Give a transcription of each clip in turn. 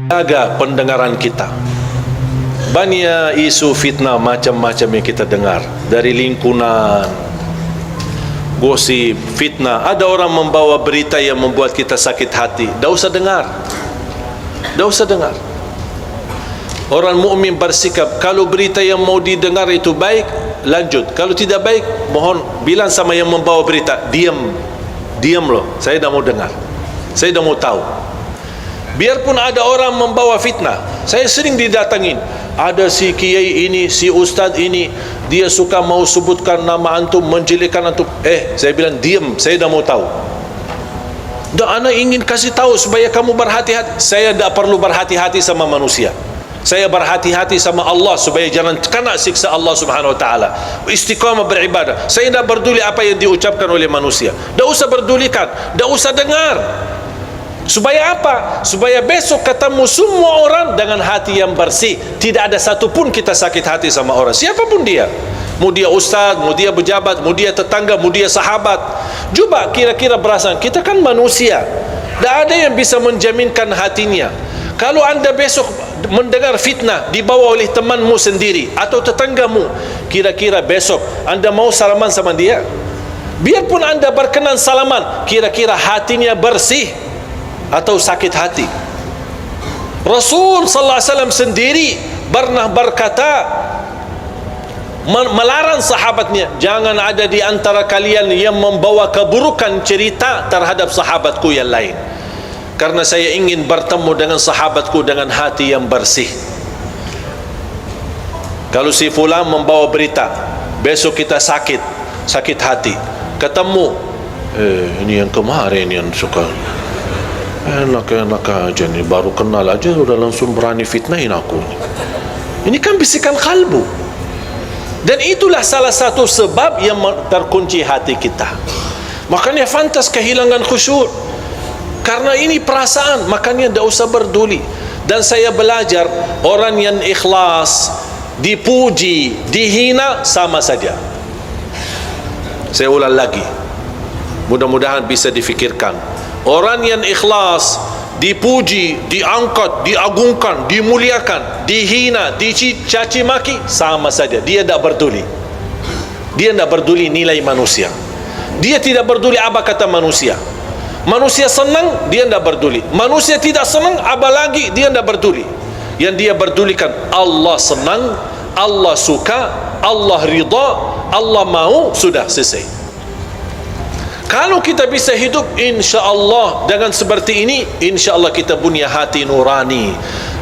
Jaga pendengaran kita. Banyak isu fitnah macam-macam yang kita dengar dari lingkungan, gosip, fitnah. Ada orang membawa berita yang membuat kita sakit hati. Dah usah dengar. Dah usah dengar. Orang mukmin bersikap, kalau berita yang mau didengar itu baik, lanjut. Kalau tidak baik, mohon bilang sama yang membawa berita, diam. Diam loh, saya dah mau dengar. Saya dah mau tahu. Biarpun ada orang membawa fitnah, saya sering didatangin, ada si kiai ini, si ustaz ini, dia suka mau sebutkan nama antum, menjelekkan antum. Saya bilang diam, saya dah mau tahu. Dan ana ingin kasih tahu supaya kamu berhati-hati. Saya tak perlu berhati-hati sama manusia. Saya berhati-hati sama Allah supaya jangan kena siksa Allah Subhanahu wa taala. Istiqamah beribadah. Saya tak peduli apa yang diucapkan oleh manusia. Tak usah pedulikan, tak usah dengar. Supaya apa? Supaya besok ketemu semua orang dengan hati yang bersih. Tidak ada satupun kita sakit hati sama orang, siapapun dia. Mau dia ustaz, mau dia pejabat, mau dia tetangga, mau dia sahabat. Coba kira-kira perasaan, kita kan manusia. Tak ada yang bisa menjaminkan hatinya. Kalau anda besok mendengar fitnah dibawa oleh temanmu sendiri atau tetanggamu, kira-kira besok anda mau salaman sama dia? Biarpun anda berkenan salaman, kira-kira hatinya bersih atau sakit hati? Rasul sallallahu alaihi wasallam sendiri pernah berkata, melarang sahabatnya, jangan ada di antara kalian yang membawa keburukan cerita terhadap sahabatku yang lain, karena saya ingin bertemu dengan sahabatku dengan hati yang bersih. Kalau si fulan membawa berita, besok kita sakit hati, ketemu, ini yang kemarin yang suka enak-enak aja nih, baru kenal aja udah langsung berani fitnahin aku. Ini kan bisikan kalbu. Dan itulah salah satu sebab yang terkunci hati kita. Makanya fantas kehilangan khusyuk, karena ini perasaan. Makanya tidak usah berduli. Dan saya belajar, orang yang ikhlas dipuji, dihina sama saja. Saya ulang lagi, mudah-mudahan bisa difikirkan. Orang yang ikhlas dipuji, diangkat, diagungkan, dimuliakan, dihina, dicaci maki, sama saja. Dia tidak peduli. Dia tidak peduli nilai manusia. Dia tidak peduli apa kata manusia. Manusia senang, dia tidak peduli. Manusia tidak senang, apa lagi dia tidak peduli. Yang dia pedulikan, Allah senang, Allah suka, Allah ridha, Allah mau, sudah selesai. Kalau kita bisa hidup insya-Allah dengan seperti ini, insya-Allah kita punya hati nurani,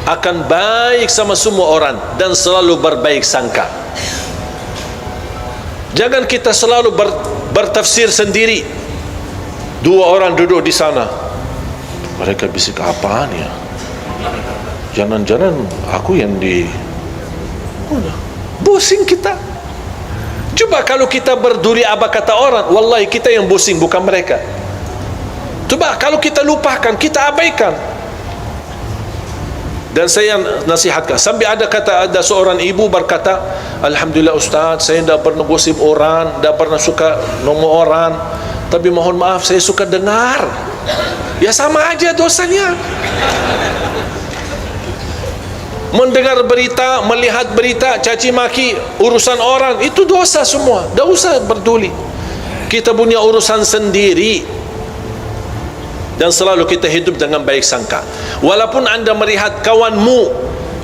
akan baik sama semua orang dan selalu berbaik sangka. Jangan kita selalu bertafsir sendiri. Dua orang duduk di sana, mereka bisik apaan ya? Jangan-jangan aku yang pusing kita. Coba kalau kita berduri apa kata orang, wallahi kita yang pusing, bukan mereka. Coba kalau kita lupakan, kita abaikan. Dan saya nasihatkan, sampai ada seorang ibu berkata, alhamdulillah ustaz, saya tidak pernah gosip orang, tidak pernah suka nomor orang, tapi mohon maaf saya suka dengar. Ya sama aja dosanya. Mendengar berita, melihat berita, caci maki, urusan orang, itu dosa semua. Tak usah peduli. Kita punya urusan sendiri. Dan selalu kita hidup dengan baik sangka. Walaupun anda melihat kawanmu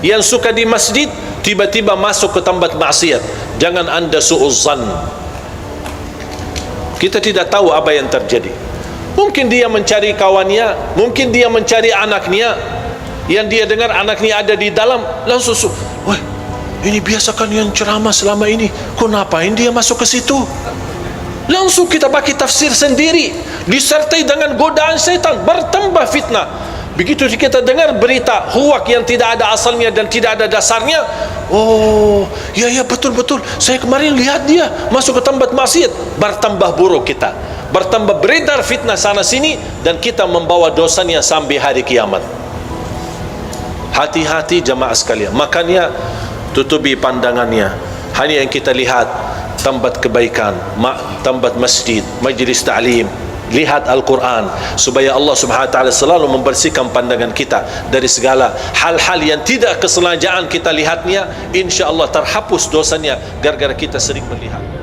yang suka di masjid, tiba-tiba masuk ke tempat maksiat, jangan anda su'uzzan. Kita tidak tahu apa yang terjadi. Mungkin dia mencari kawannya, mungkin dia mencari anaknya, yang dia dengar anaknya ada di dalam, langsung wah, ini biasakan yang ceramah selama ini, kok ngapain dia masuk ke situ? Langsung kita pakai tafsir sendiri, disertai dengan godaan syaitan, bertambah fitnah. Begitu kita dengar berita huwak yang tidak ada asalnya dan tidak ada dasarnya, oh ya betul-betul, saya kemarin lihat dia masuk ke tempat maksiat, bertambah buruk kita, bertambah beredar fitnah sana sini, dan kita membawa dosanya sampai hari kiamat. Hati-hati jamaah sekalian. Makanya tutupi pandangannya, hanya yang kita lihat tempat kebaikan, tempat masjid, majlis ta'lim, lihat Al-Quran, supaya Allah Subhanahu Wa Taala selalu membersihkan pandangan kita dari segala hal-hal yang tidak kesengajaan kita lihatnya. Insya Allah terhapus dosanya gara-gara kita sering melihat.